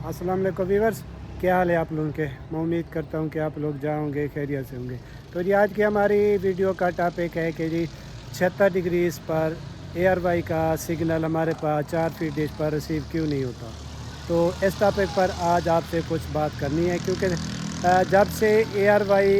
अस्सलाम वालेकुम व्यूअर्स, क्या हाल है आप लोगों के। मैं उम्मीद करता हूँ कि आप लोग जाओगे खैरियत से होंगे। तो जी आज की हमारी वीडियो का टॉपिक है कि जी 76 डिग्रीज़ पर ARY का सिग्नल हमारे पास 4 फीट डिश पर रिसीव क्यों नहीं होता। तो इस टॉपिक पर आज आपसे कुछ बात करनी है, क्योंकि जब से ARY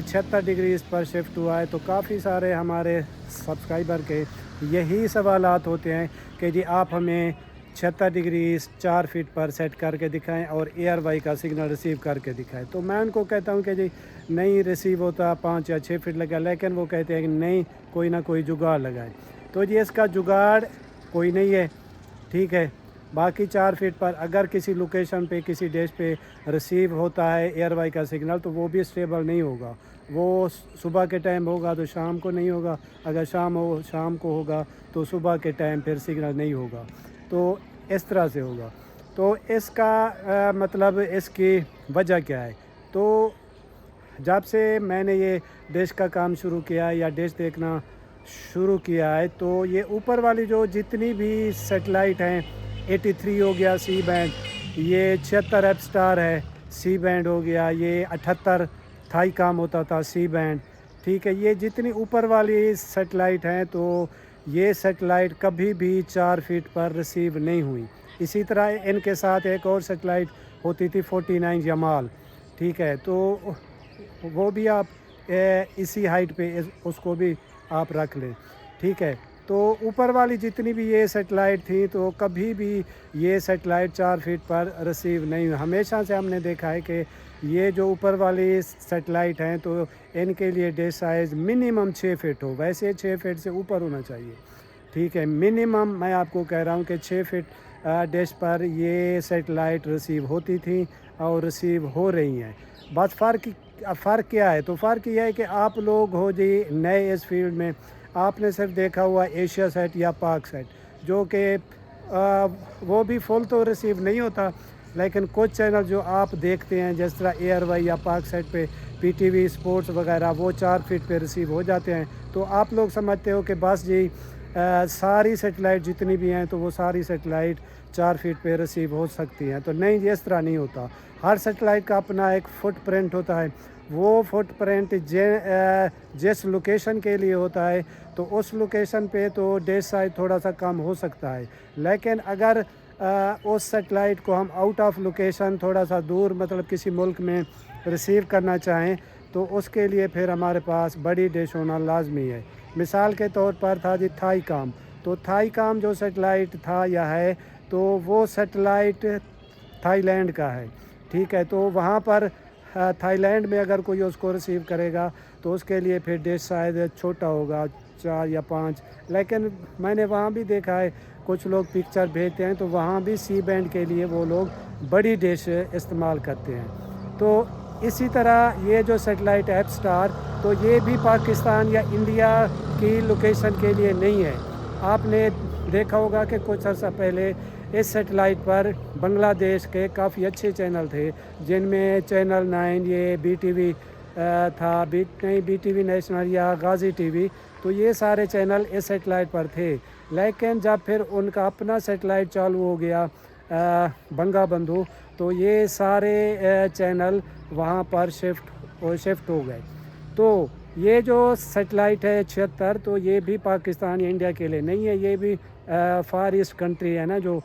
76 डिग्रीज़ पर शिफ्ट हुआ है तो काफ़ी सारे हमारे सब्सक्राइबर के यही सवालात होते हैं कि जी आप हमें 76 डिग्री 4 फीट पर सेट करके दिखाएं और ARY का सिग्नल रिसीव करके दिखाएं। तो मैं उनको कहता हूं कि जी नहीं रिसीव होता, 5 या 6 फीट लगा, लेकिन वो कहते हैं कि नहीं कोई ना कोई जुगाड़ लगाएं। तो जी इसका जुगाड़ कोई नहीं है, ठीक है। बाकी 4 फीट पर अगर किसी लोकेशन पे किसी डिश पे रिसीव होता है ARY का सिग्नल तो वो भी स्टेबल नहीं होगा। वो सुबह के टाइम होगा तो शाम को नहीं होगा, अगर शाम को होगा तो सुबह के टाइम फिर सिग्नल नहीं होगा। तो इस तरह से होगा। तो इसका मतलब इसकी वजह क्या है। तो जब से मैंने ये डिश का काम शुरू किया या डिश देखना शुरू किया है तो ये ऊपर वाली जो जितनी भी सेटेलाइट हैं, 83 हो गया सी बैंड, ये 76 एफ स्टार है सी बैंड हो गया, ये 78 थाई काम होता था सी बैंड, ठीक है। ये जितनी ऊपर वाली सेटेलाइट हैं तो ये सेटेलाइट कभी भी 4 फीट पर रिसीव नहीं हुई। इसी तरह इनके साथ एक और सेटेलाइट होती थी 49 यमाल, ठीक है। तो वो भी आप इसी हाइट पे उसको भी आप रख लें, ठीक है। तो ऊपर वाली जितनी भी ये सेटेलाइट थी तो कभी भी ये सेटेलाइट 4 फीट पर रिसीव नहीं हुई। हमेशा से हमने देखा है कि ये जो ऊपर वाली सेटेलाइट हैं तो इनके लिए डिश साइज़ मिनिमम 6 फीट हो, वैसे 6 फीट से ऊपर होना चाहिए, ठीक है। मिनिमम मैं आपको कह रहा हूँ कि 6 फीट डिश पर ये सेटेलाइट रिसीव होती थी और रिसीव हो रही हैं। बस फ़र्क क्या है। तो फ़र्क यह है कि आप लोग हो जी नए इस फील्ड में, आपने सिर्फ देखा हुआ एशिया सेट या पाक सेट, जो कि वो भी फुल तो रिसीव नहीं होता, लेकिन कुछ चैनल जो आप देखते हैं जिस तरह ARY या पाक सेट पे PTV स्पोर्ट्स वगैरह वो 4 फीट पे रिसीव हो जाते हैं। तो आप लोग समझते हो कि बस जी सारी सेटेलाइट जितनी भी हैं तो वो सारी सेटेलाइट 4 फीट पे रिसीव हो सकती हैं। तो नहीं, इस तरह नहीं होता। हर सेटेलाइट का अपना एक फुटप्रिंट होता है। वो फुटप्रिंट जिस लोकेशन के लिए होता है तो उस लोकेशन पे तो डिश साइज थोड़ा सा कम हो सकता है, लेकिन अगर उस सेटेलाइट को हम आउट ऑफ लोकेशन थोड़ा सा दूर मतलब किसी मुल्क में रिसीव करना चाहें तो उसके लिए फिर हमारे पास बड़ी डिश होना लाजमी है। मिसाल के तौर पर था जी थाई काम, तो थाई काम जो सेटेलाइट था या है तो वो सेटेलाइट थाईलैंड का है, ठीक है। तो वहाँ पर थाईलैंड में अगर कोई उसको रिसीव करेगा तो उसके लिए फिर डिश शायद छोटा होगा, 4 या 5। लेकिन मैंने वहाँ भी देखा है कुछ लोग पिक्चर भेजते हैं तो वहाँ भी सी बैंड के लिए वो लोग बड़ी डिश इस्तेमाल करते हैं। तो इसी तरह ये जो सेटेलाइट एफ स्टार तो ये भी पाकिस्तान या इंडिया की लोकेशन के लिए नहीं है। आपने देखा होगा कि कुछ अर्सा पहले इस सेटेलाइट पर बांग्लादेश के काफ़ी अच्छे चैनल थे, जिनमें चैनल 9, ये BTV था, BTV नेशनल या गाज़ी TV, तो ये सारे चैनल इस सेटेलाइट पर थे। लेकिन जब फिर उनका अपना सेटेलाइट चालू हो गया बंगा बंधु, तो ये सारे चैनल वहाँ पर शिफ्ट हो गए। तो ये जो सेटेलाइट है 76 तो ये भी पाकिस्तान या इंडिया के लिए नहीं है, ये भी फार ईस्ट कंट्री है ना, जो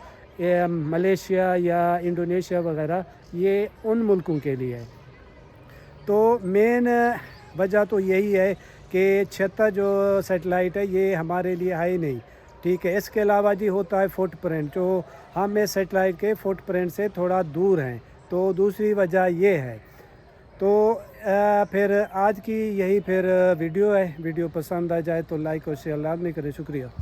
मलेशिया या इंडोनेशिया वगैरह, ये उन मुल्कों के लिए है। तो मेन वजह तो यही है कि 76 जो सेटेलाइट है ये हमारे लिए है ही नहीं, ठीक है। इसके अलावा जी होता है फुटप्रिंट, जो हम इस सेटेलाइट के फुटप्रिंट से थोड़ा दूर हैं, तो दूसरी वजह ये है। तो फिर आज की यही फिर वीडियो है। वीडियो पसंद आ जाए तो लाइक और शेयर लाजमी करें। शुक्रिया।